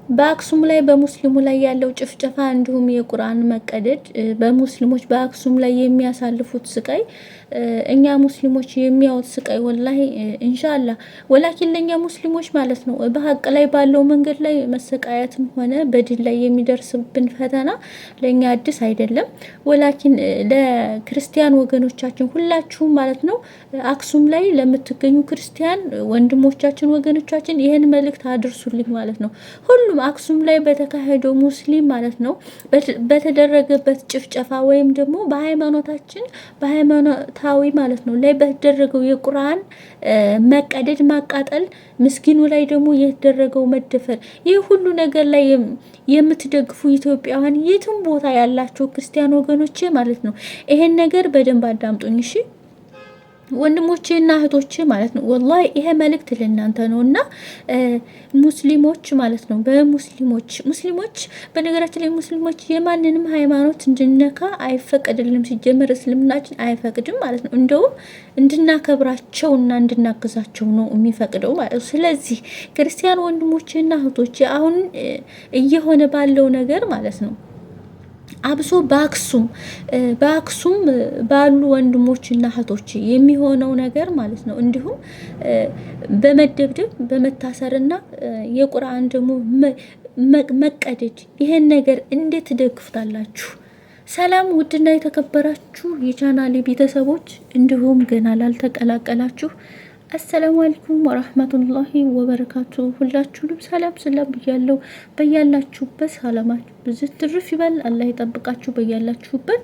በአክሱም ላይ በሙስሊሙ ላይ ያለው ጭፍጨፋ እንዲሁም የቁርአን መቀደድ በሙስሊሞች በአክሱም ላይ የሚያሳልፉት ስቃይ እኛ ሙስሊሞች የሚያወት ስቃይ ወላሂ ኢንሻአላህ ወላኪን ለኛ ሙስሊሞች ማለት ነው በሐቅ ላይ ባለው መንገድ ላይ መሰቃየትም ሆነ በዲን ላይ የሚደርስብን ፈተና ለኛ አዲስ አይደለም። ወላኪን ለክርስቲያን ወገኖቻችን ሁላችሁም ማለት ነው አክሱም ላይ ለምትገኙ ክርስቲያን ወንድሞቻችን ወገኖቻችን ይሄን መልእክት አድርሱልኝ ማለት ነው። ሁሉም አክሱም ላይ በተካሄደው ሙስሊም ማለት ነው በተደረገበት ጭፍጨፋ ወይም ደግሞ በሃይማኖታችን በሃይማኖታዊ ማለት ነው ላይ በተደረገው የቁርአን መቀደድ ማቃጠል ምስኪኑ ላይ ደግሞ የተደረገው መደፈር ይህ ሁሉ ነገር ላይ የምትደግፉ ኢትዮጵያውያን የትም ቦታ ያላችሁ ክርስቲያን ወገኖቼ ማለት ነው ይሄን ነገር በደንብ አዳምጡኝ እሺ ወንድሞቼና እህቶቼ ማለት ነው ወላሂ ይሄ መልእክት ለእናንተ ነውና ሙስሊሞች ማለት ነው ሙስሊሞች በነገራችን ላይ ሙስሊሞች የማንንም ሃይማኖት እንድነካ አይፈቀድልንም ሲጀመር እስልምናችን አይፈቅድም ማለት ነው እንደውም እንድናከብራቸውና እንድናግዛቸው ነው የሚፈቅደው ማለት ነው ስለዚህ ክርስቲያን ወንድሞቼና እህቶቼ አሁን እየሆነ ባለው ነገር ማለት ነው አብሶ በአክሱም ባሉ ወንድሞችና እህቶች የሚሆነው ነገር ማለት ነው እንዲሁም በመደብደብ በመታሰርና የቁርአን ደግሞ መቀደድ ይሄን ነገር እንዴት ትደግፉታላችሁ? ሰላም ውድና የተከበራችሁ የቻናሌ ቤተሰቦች እንዲሁም ገና ላልተቀላቀላችሁ አሰላሙ አለይኩም ወራህመቱላሂ ወበረካቱ ሁላችሁንም ሰላም ብያለሁ በያላችሁበት ሰላማችሁ ብዙ ትርፍ ይበል አላህ ይጠብቃችሁ በያላችሁበት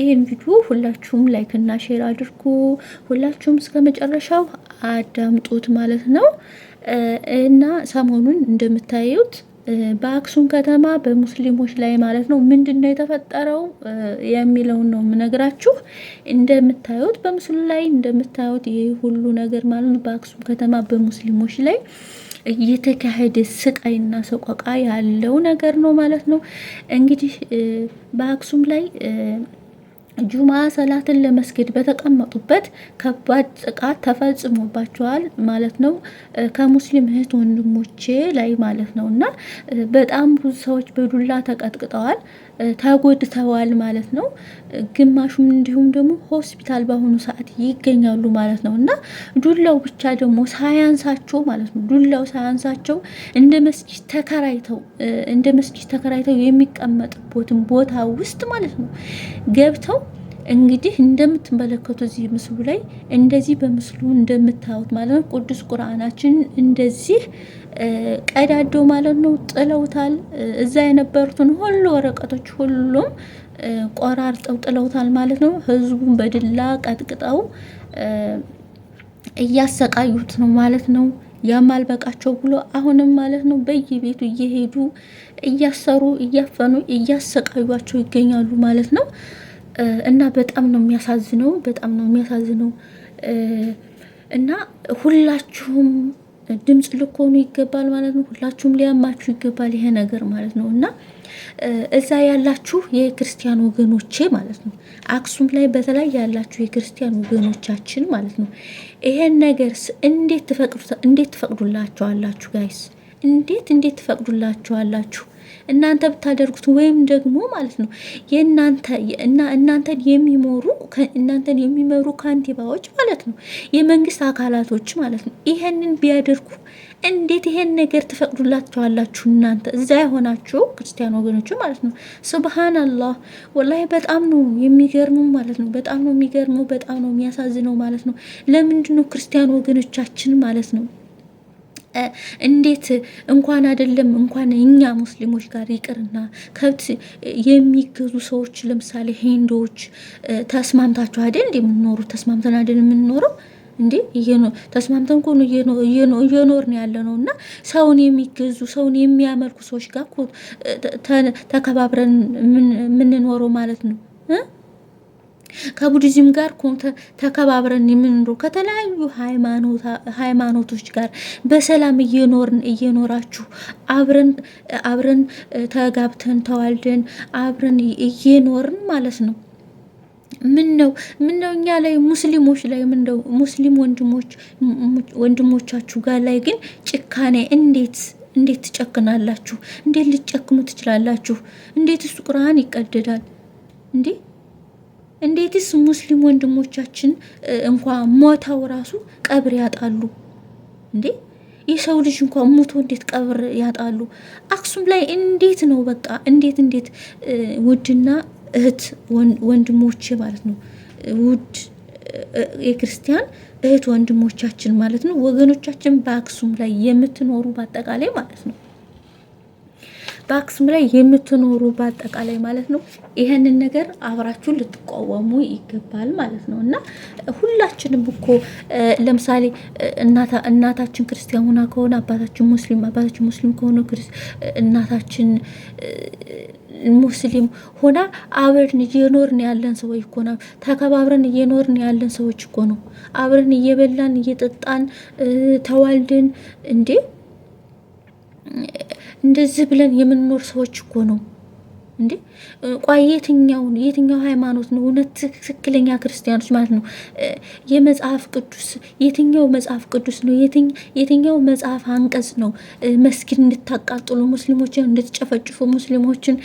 ይሄን ቪዲዮ ሁላችሁም ላይክ እና ሼር አድርጉ ሁላችሁም እስከ መጨረሻው አዳምጡት ማለት ነው እና ሰሞኑን እንደምታዩት በአክሱም ከተማ በሙስሊሞች ላይ ማለት ነው ምንድነው የተፈጠረው የሚለው ነው የምነግራችሁ እንደምታዩት በምስሉ ላይ እንደምታዩት ይሄ ሁሉ ነገር ማለት ነው በአክሱም ከተማ በሙስሊሞች ላይ እየተካሄደ ስቃይና ሰቆቃ ያለው ነገር ነው ማለት ነው እንግዲህ በአክሱም ላይ ጁማ ሰላትን ለመስገድ በተቀመጡበት ከባድ ጥቃት ተፈጽሞባቸዋል ማለት ነው ከሙስሊም እህት ወንድሞቼ ላይ ማለት ነው እና በጣም ብዙ ሰዎች በዱላ ተቀጥቅጠዋል ተጎድተዋል ማለት ነው ግማሹም እንዲሁም ደግሞ ሆስፒታል በአሁኑ ሰዓት ይገኛሉ ማለት ነው እና ዱላው ብቻ ደግሞ ሳያንሳቸው ማለት ነው ዱላው ሳያንሳቸው እንደ መስጊድ ተከራይተው የሚቀመጥበትን ቦታ ውስጥ ማለት ነው ገብተው እንግዲህ እንደምትመለከቱ እዚህ ምስሉ ላይ እንደዚህ በምስሉ እንደምታዩት ማለት ነው ቅዱስ ቁርአናችን እንደዚህ ቀዳደው ማለት ነው ጥለውታል እዛ የነበሩትን ሁሉ ወረቀቶች ሁሉም ቆራርጠው ጥለውታል ማለት ነው ህዝቡን በድላ ቀጥቅጠው እያሰቃዩት ነው ማለት ነው ያማል በቃቸው ብሎ አሁንም ማለት ነው በየቤቱ እየሄዱ እያሰሩ እያፈኑ እያሰቃዩቸው ይገኛሉ ማለት ነው እና በጣም ነው የሚያሳዝነው እና ሁላችሁም ድምጽ ልኮኑ ይገባል ማለት ነው ሁላችሁም ሊያማችሁ ይገባል ይሄ ነገር ማለት ነው እና እዛ ያላችሁ የክርስቲያን ወገኖቼ ማለት ነው አክሱም ላይ በተለይ ያላችሁ የክርስቲያን ወገኖቻችን ማለት ነው ይሄን ነገር እንዴት ትፈቅዱላችኋላችሁ ጋይስ እንዴት ትፈቅዱላችኋላችሁ እናንተ ብታደርጉት ወይም ደግሞ ማለት ነው እናንተን የሚመሩ ካንቲባዎች ማለት ነው የመንግስት አካላቶች ማለት ነው ይሄንን ቢያደርጉ እንዴት ይሄን ነገር ትፈቅዱላችኋላችሁ እናንተ እዛ የሆናችሁ ክርስቲያን ወገኖች ማለት ነው ሱብሃንአላህ ወላሂ በጣም ነው የሚገርመው ማለት ነው በጣም ነው የሚገርመው በጣም ነው የሚያሳዝነው ማለት ነው ለምንድነው ክርስቲያን ወገኖቻችን ማለት ነው እንዴት እንኳን አይደለም እንኳን እኛ ሙስሊሞች ጋር ይቅርና ከብት የሚገዙ ሰዎች ለምሳሌ ሂንዶች ተስማምታችሁ አይደል እንደምንኖረው ተስማምተን አይደል የምንኖረው እንዴ ተስማምተን እኮ እየኖርን ያለነውና ሰውን የሚገዙ ሰውን የሚያመልኩ ሰዎች ጋር እኮ ተከባብረን የምንኖረው ማለት ነው ከቡዲዝም ጋር ተከባብረን የምንኖር ከተለያዩ ሃይማኖቶች ጋር በሰላም እየኖራችሁ አብረን ተጋብተን ተዋልደን አብረን እየኖርን ማለት ነው ምን ነው እኛ ላይ ሙስሊሞች ላይ ሙስሊም ወንድሞቻችሁ ጋር ላይ ግን ጭካኔ እንዴት ትጨክናላችሁ? እንዴት ልትጨክኑ ትችላላችሁ? እንዴትስ ቁርአን ይቀደዳል እንዴ? እንዴትስ ሙስሊም ወንድሞቻችን እንኳን ሞተው ራሱ ቀብር ያጣሉ እንዴ? የሰው ልጅ እንኳን ሞቶ እንዴት ቀብር ያጣሉ? አክሱም ላይ እንዴት ነው? በቃ እንዴት ውድና እህት ወንድሞቼ ማለት ነው፣ ውድ የክርስቲያን እህት ወንድሞቻችን ማለት ነው፣ ወገኖቻችን በአክሱም ላይ የምትኖሩ በአጠቃላይ ማለት ነው፣ በአክሱም ላይ የምትኖሩ በአጠቃላይ ማለት ነው፣ ይሄንን ነገር አብራችሁ ልትቋወሙ ይገባል ማለት ነው። እና ሁላችንም እኮ ለምሳሌ እናታችን ክርስቲያን ሆና ከሆነ አባታችን ሙስሊም ከሆነ እናታችን ሙስሊም ሆና አብረን እየኖርን ያለን ሰዎች እኮ ነው። ተከባብረን እየኖርን ያለን ሰዎች እኮ ነው። አብረን እየበላን እየጠጣን ተዋልደን እንዴ እንደዚህ ብለን የምንኖር ሰዎች እኮ ነው እንዴ። ቆይ የትኛው ሃይማኖት ነው እውነት ትክክለኛ ክርስቲያኖች ማለት ነው? የመጽሐፍ ቅዱስ የትኛው መጽሐፍ ቅዱስ ነው? የትኛው መጽሐፍ አንቀጽ ነው መስጊድ እንድታቃጥሉ፣ ሙስሊሞችን እንድትጨፈጭፉ፣ ሙስሊሞችን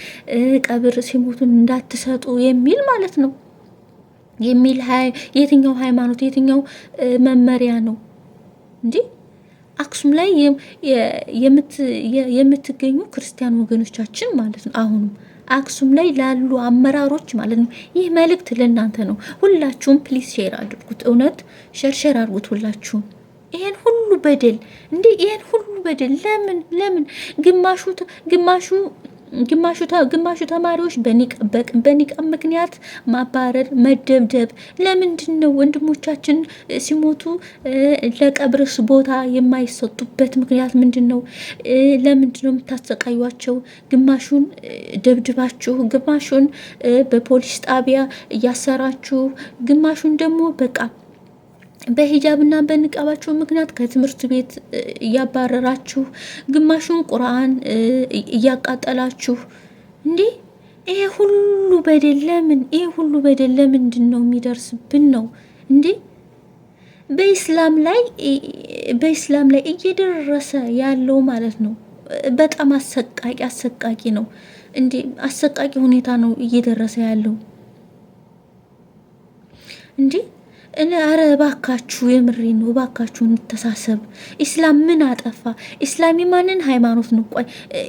ቀብር ሲሞቱን እንዳትሰጡ የሚል ማለት ነው የሚል የትኛው ሃይማኖት የትኛው መመሪያ ነው እንዴ? አክሱም ላይ የምትገኙ ክርስቲያን ወገኖቻችን ማለት ነው፣ አሁንም አክሱም ላይ ላሉ አመራሮች ማለት ነው፣ ይህ መልእክት ለእናንተ ነው። ሁላችሁም ፕሊዝ ሼር አድርጉት። እውነት ሼር አድርጉት ሁላችሁም። ይሄን ሁሉ በደል እንዴ! ይሄን ሁሉ በደል ለምን ግማሹ ተማሪዎች በኒቃም ምክንያት ማባረር፣ መደብደብ። ለምንድን ነው ወንድሞቻችን ሲሞቱ ለቀብርስ ቦታ የማይሰጡበት ምክንያት ምንድን ነው? ለምንድን ነው የምታሰቃዩቸው? ግማሹን ደብድባችሁ፣ ግማሹን በፖሊስ ጣቢያ እያሰራችሁ፣ ግማሹን ደግሞ በቃ በሂጃብና በንቃባቸው ምክንያት ከትምህርት ቤት እያባረራችሁ፣ ግማሹን ቁርአን እያቃጠላችሁ እንዴ! ይሄ ሁሉ በደል ለምን? ይሄ ሁሉ በደል ለምንድን ነው የሚደርስብን ነው እንዴ? በኢስላም ላይ እየደረሰ ያለው ማለት ነው በጣም አሰቃቂ ነው እንዴ! አሰቃቂ ሁኔታ ነው እየደረሰ ያለው እንዴ! አረ እባካችሁ የምሬን ነው፣ እባካችሁ እንተሳሰብ። ኢስላም ምን አጠፋ? ኢስላም የማንን ሃይማኖት ነው? ቆይ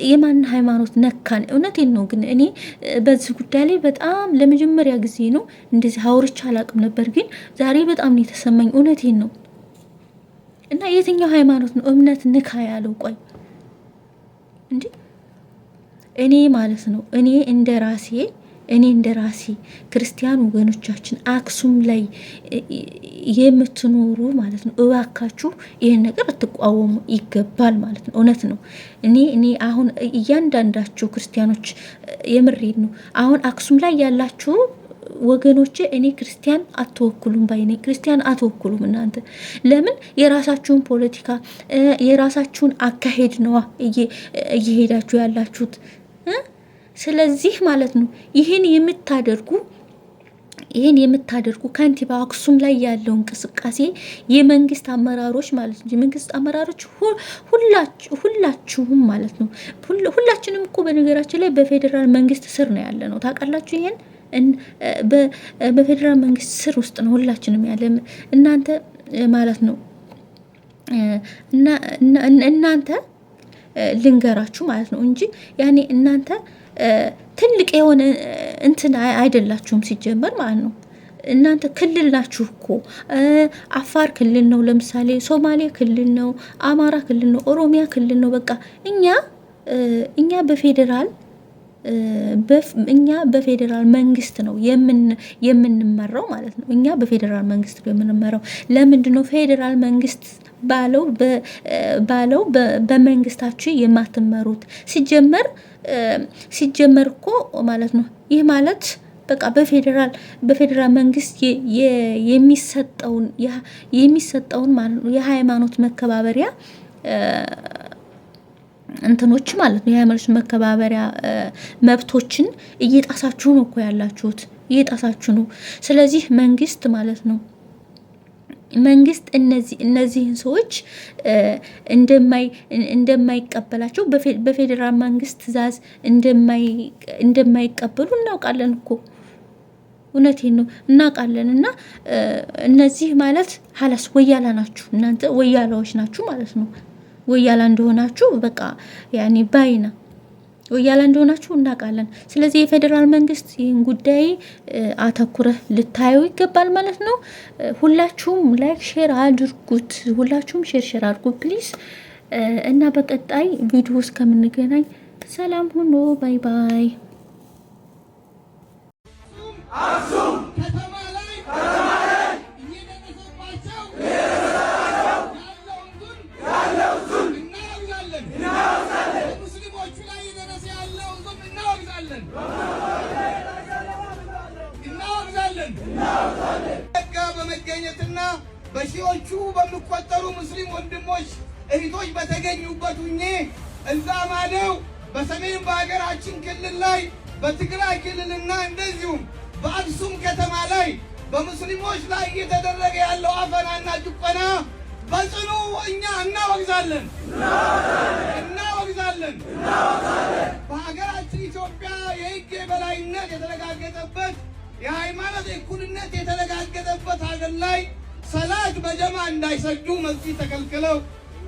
የማንን ሃይማኖት ነካን? እውነቴን ነው። ግን እኔ በዚህ ጉዳይ ላይ በጣም ለመጀመሪያ ጊዜ ነው እንደዚህ አውርቼ አላቅም ነበር፣ ግን ዛሬ በጣም ነው የተሰማኝ። እውነቴን ነው። እና የትኛው ሃይማኖት ነው እምነት ንካ ያለው? ቆይ እንዴ እኔ ማለት ነው እኔ እንደ ራሴ ክርስቲያን ወገኖቻችን አክሱም ላይ የምትኖሩ ማለት ነው፣ እባካችሁ ይህን ነገር ልትቋወሙ ይገባል ማለት ነው። እውነት ነው። እኔ አሁን እያንዳንዳችሁ ክርስቲያኖች የምሬድ ነው። አሁን አክሱም ላይ ያላችሁ ወገኖቼ እኔ ክርስቲያን አትወክሉም ባይ ነኝ። ክርስቲያን አትወክሉም እናንተ። ለምን? የራሳችሁን ፖለቲካ የራሳችሁን አካሄድ ነዋ እየሄዳችሁ ያላችሁት። ስለዚህ ማለት ነው ይህን የምታደርጉ ከንቲባ አክሱም ላይ ያለው እንቅስቃሴ የመንግስት አመራሮች ማለት ነው። የመንግስት አመራሮች ሁላችሁም ማለት ነው። ሁላችንም እኮ በነገራችን ላይ በፌዴራል መንግስት ስር ነው ያለ ነው። ታውቃላችሁ? ይሄን በፌዴራል መንግስት ስር ውስጥ ነው ሁላችንም ያለ እናንተ ማለት ነው። እናንተ ልንገራችሁ ማለት ነው እንጂ ያኔ እናንተ ትልቅ የሆነ እንትን አይደላችሁም ሲጀመር ማለት ነው። እናንተ ክልል ናችሁ እኮ። አፋር ክልል ነው ለምሳሌ፣ ሶማሌ ክልል ነው፣ አማራ ክልል ነው፣ ኦሮሚያ ክልል ነው። በቃ እኛ በፌዴራል መንግስት ነው የምንመራው ማለት ነው። እኛ በፌዴራል መንግስት ነው የምንመራው። ለምንድን ነው ፌዴራል መንግስት ባለው በመንግስታችሁ የማትመሩት? ሲጀመር እኮ ማለት ነው። ይህ ማለት በቃ በፌዴራል መንግስት የሚሰጠውን ማለት ነው የሃይማኖት መከባበሪያ እንትኖች ማለት ነው የሃይማኖት መከባበሪያ መብቶችን እየጣሳችሁ ነው እኮ ያላችሁት፣ እየጣሳችሁ ነው። ስለዚህ መንግስት ማለት ነው መንግስት እነዚህን ሰዎች እንደማይቀበላቸው በፌዴራል መንግስት ትዕዛዝ እንደማይቀበሉ እናውቃለን እኮ። እውነቴን ነው እናውቃለን። እና እነዚህ ማለት ሀላስ ወያላ ናችሁ እናንተ ወያላዎች ናችሁ ማለት ነው። ወያላ እንደሆናችሁ በቃ ያኔ ባይና ወያላ እንደሆናችሁ እናውቃለን። ስለዚህ የፌዴራል መንግስት ይህን ጉዳይ አተኩረህ ልታዩ ይገባል ማለት ነው። ሁላችሁም ላይክ ሼር አድርጉት። ሁላችሁም ሼር አድርጉ ፕሊዝ። እና በቀጣይ ቪዲዮ እስከምንገናኝ ሰላም ሁኑ። ባይ ባይ። በመገኘትና በሺዎቹ በሚቆጠሩ ሙስሊም ወንድሞች እህቶች በተገኙበት ሁኜ እዛ ማለው በሰሜን በሀገራችን ክልል ላይ በትግራይ ክልልና እንደዚሁም በአክሱም ከተማ ላይ በሙስሊሞች ላይ እየተደረገ ያለው አፈናና ጭቆና በጽኑ እኛ እናወግዛለን። በሀገራችን ኢትዮጵያ የህግ የበላይነት የተረጋገጠበት የሃይማኖት እኩልነት የተረጋገጠበት ሀገር ላይ ሰላት በጀማ እንዳይሰግዱ መስጊድ ተከልክለው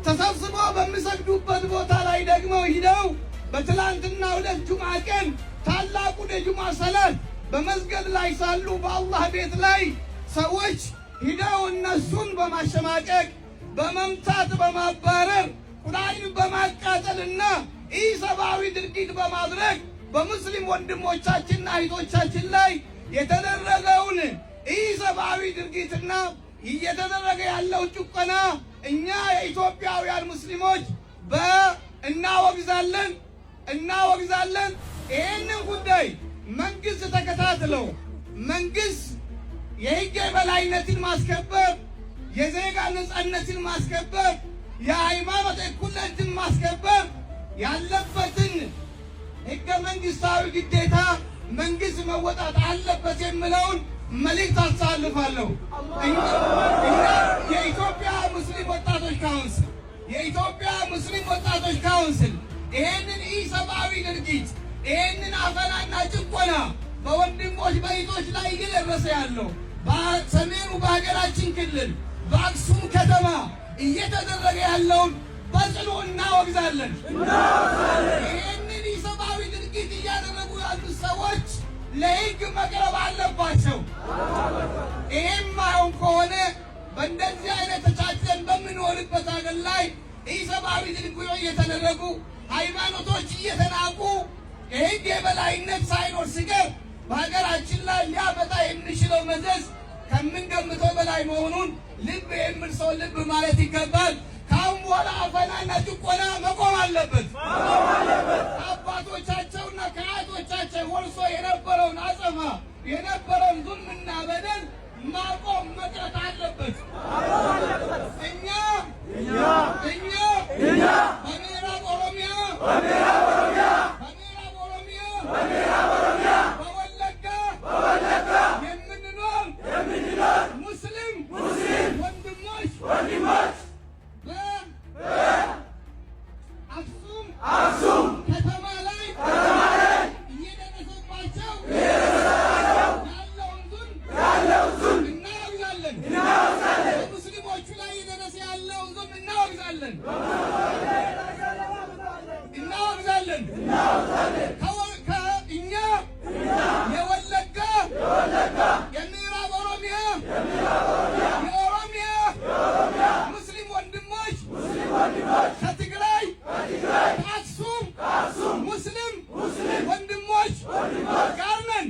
ተሰብስበው በሚሰግዱበት ቦታ ላይ ደግሞ ሂደው በትላንትና ሁለት ጁምዓ ቀን ታላቁ የጁምዓ ሰላት በመስገድ ላይ ሳሉ በአላህ ቤት ላይ ሰዎች ሂደው እነሱን በማሸማቀቅ በመምታት በማባረር ቁርአንን በማቃጠልና ኢሰብአዊ ድርጊት በማድረግ በሙስሊም ወንድሞቻችንና እህቶቻችን ላይ የተደረገውን ኢሰብአዊ ድርጊትና እየተደረገ ያለው ጭቆና እኛ የኢትዮጵያውያን ሙስሊሞች እናወግዛለን። ይህንን ጉዳይ መንግስት ተከታትለው መንግስት የህግ የበላይነትን ማስከበር፣ የዜጋ ነጻነትን ማስከበር፣ የሃይማኖት እኩልነትን ማስከበር ያለበትን ህገ መንግስታዊ ግዴታ መንግስት መወጣት አለበት የሚለውን መልእክት አስተላልፋለሁ። የኢትዮጵያ ሙስሊም ወጣቶች ካውንስል ይሄንን ኢሰብአዊ ድርጊት ይሄንን አፈናና ጭቆና በወንድሞች በእህቶች ላይ እየደረሰ ያለው በሰሜኑ በሀገራችን ክልል በአክሱም ከተማ እየተደረገ ያለውን በጽኑ እናወግዛለን። ይሄንን ኢሰብአዊ ድርጊት እያደረጉ ያሉት ሰዎች ለህግ መቅረብ አለባቸው። ይሄም ማይሆን ከሆነ በእንደዚህ አይነት ተቻችለን በምንሆንበት ሀገር ላይ ኢሰብአዊ ድርጊቶች እየተደረጉ ሃይማኖቶች እየተናቁ የህግ የበላይነት ሳይኖር ሲቀር በሀገራችን ላይ ሊያመጣ የሚችለው መዘዝ ከምንገምተው በላይ መሆኑን ልብ የሚል ሰው ልብ ማለት ይገባል። ካሁን በኋላ አፈናና ጭቆና መቆም አለበት። አባቶቻቸውና ከአያቶቻቸው ወርሶ የነበረውን አጸፋ የነበረውን ዙልምና በደል ማቆም መቅረት አለበት። እኛ በምዕራብ ኦሮሚያ በወለጋ የምንኖር ሙስሊም ወንድሞች በአክሱም ከተማ ላይ እየደረሰባቸው ያለውን ዙልም እናወግዛለን። በሙስሊሞቹ ላይ እየደረሰ ያለውን ዙልም እናወግዛለን። የወለጋ የምዕራብ ኦሮሚያ የኦሮሚያ ሙስሊም ወንድሞች ከትግራይ ከአክሱም ሙስሊም ወንድሞች ጋር ነን።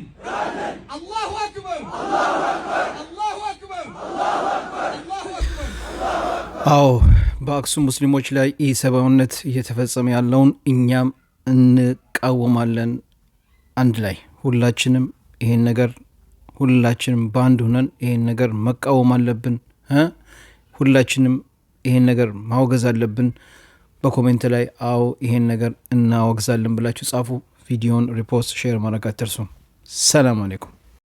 አላሁ አክበር፣ አላሁ አክበር፣ አላሁ አክበር። አዎ በአክሱም ሙስሊሞች ላይ ኢሰብአዊነት እየተፈጸመ ያለውን እኛም እንቃወማለን። አንድ ላይ ሁላችንም ይሄን ነገር ሁላችንም በአንድ ሆነን ይሄን ነገር መቃወም አለብን። ሁላችንም ይሄን ነገር ማውገዝ አለብን። በኮሜንት ላይ አዎ ይሄን ነገር እናወግዛለን ብላችሁ ጻፉ። ቪዲዮን ሪፖስት ሼር ማድረግ አትርሱ። ሰላም አለይኩም።